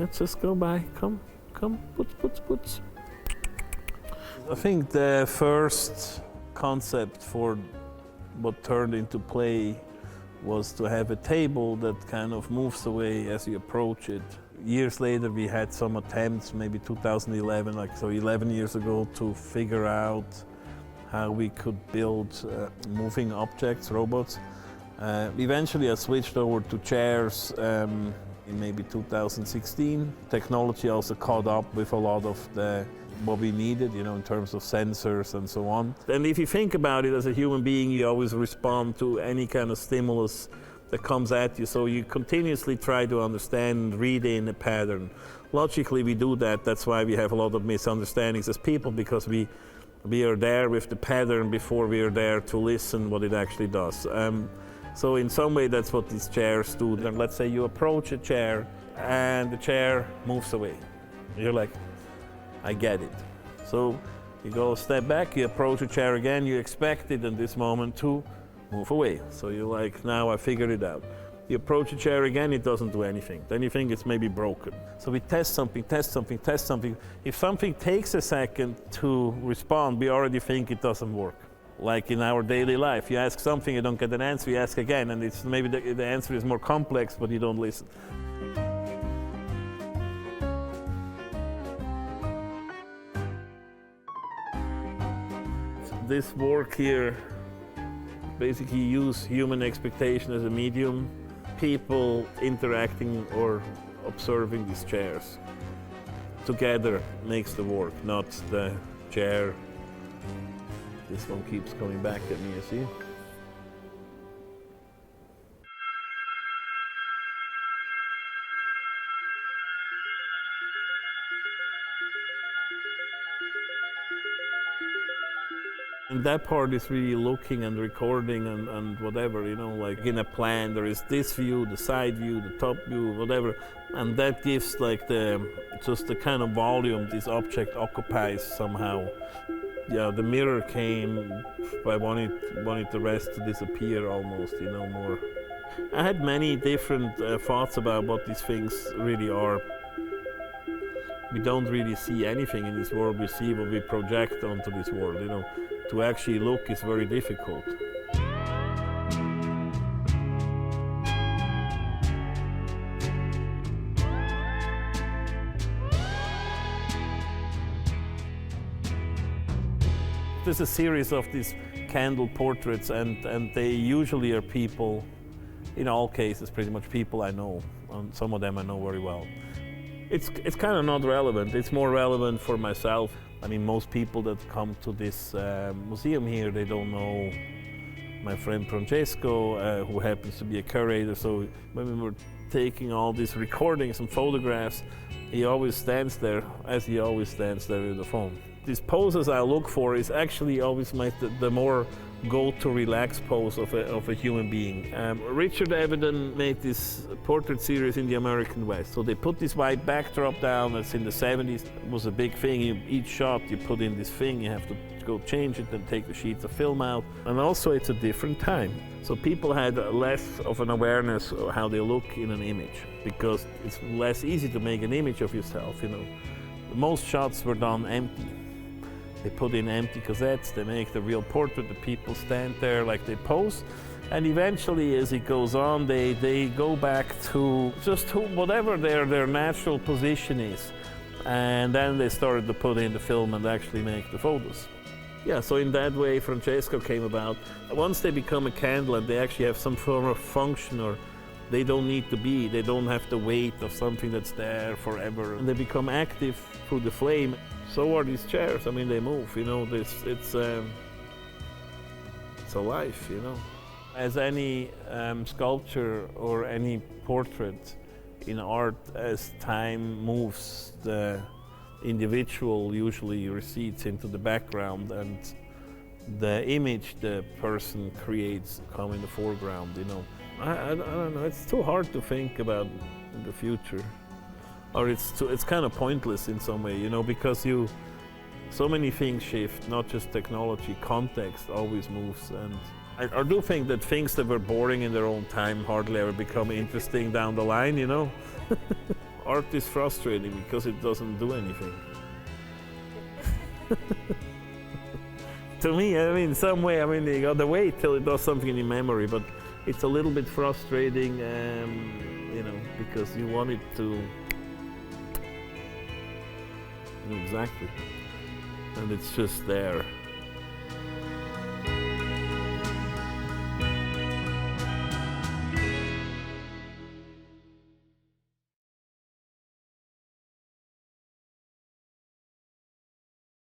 Let's just go by. Come, put. I think the first concept for what turned into play was to have a table that kind of moves away as you approach it. Years later, we had some attempts, maybe 2011, like so 11 years ago, to figure out how we could build moving objects, robots. Eventually, I switched over to chairs in maybe 2016. Technology also caught up with a lot of what we needed, in terms of sensors and so on. And if you think about it, as a human being, you always respond to any kind of stimulus that comes at you. So you continuously try to understand, read in a pattern. Logically, we do that. That's why we have a lot of misunderstandings as people, because we are there with the pattern before we are there to listen what it actually does. So in some way, that's what these chairs do. And let's say you approach a chair and the chair moves away. You're like, I get it. So you go a step back, you approach a chair again, you expect it in this moment to move away. So you're like, now I figured it out. You approach a chair again, it doesn't do anything. Then you think it's maybe broken. So we test something. If something takes a second to respond, we already think it doesn't work. Like in our daily life, you ask something, you don't get an answer, you ask again, and it's maybe the answer is more complex, but you don't listen. This work here basically use human expectation as a medium, people interacting or observing these chairs. Together makes the work, not the chair. This one keeps coming back at me, you see? And that part is really looking and recording and whatever, like in a plan, there is this view, the side view, the top view, whatever. And that gives like just the kind of volume this object occupies somehow. Yeah, the mirror came, I wanted the rest to disappear almost, more. I had many different thoughts about what these things really are. We don't really see anything in this world, we see what we project onto this world, To actually look is very difficult. There's a series of these candle portraits, and they usually are people, in all cases, pretty much people I know, and some of them I know very well. It's kind of not relevant. It's more relevant for myself. I mean, most people that come to this museum here, they don't know my friend Francesco, who happens to be a curator. So when we were taking all these recordings and photographs, he always stands there, as he always stands there with the phone. These poses I look for is actually always the more go-to relaxed pose of a human being. Richard Avedon made this portrait series in the American West. So they put this white backdrop down, that's in the 70s. It was a big thing. Each shot you put in this thing, you have to go change it and take the sheets of film out. And also it's a different time. So people had less of an awareness of how they look in an image, because it's less easy to make an image of yourself, Most shots were done empty. They put in empty cassettes, they make the real portrait, the people stand there like they pose, and eventually as it goes on, they go back to just whatever their natural position is, and then they started to put in the film and actually make the photos. Yeah, so in that way Francesco came about. Once they become a candle and they actually have some form of function, or they don't need to be, they don't have the weight of something that's there forever, and they become active through the flame. So are these chairs. I mean, they move. It's a life. As any sculpture or any portrait in art, as time moves, the individual usually recedes into the background, and the image the person creates come in the foreground. I don't know. It's too hard to think about the future. Or it's kind of pointless in some way, because so many things shift, not just technology, context always moves. And I do think that things that were boring in their own time hardly ever become interesting down the line, art is frustrating because it doesn't do anything. To me, I mean, some way, I mean, you gotta wait till it does something in your memory, but it's a little bit frustrating, you know, because you want it to. Exactly. And it's just there.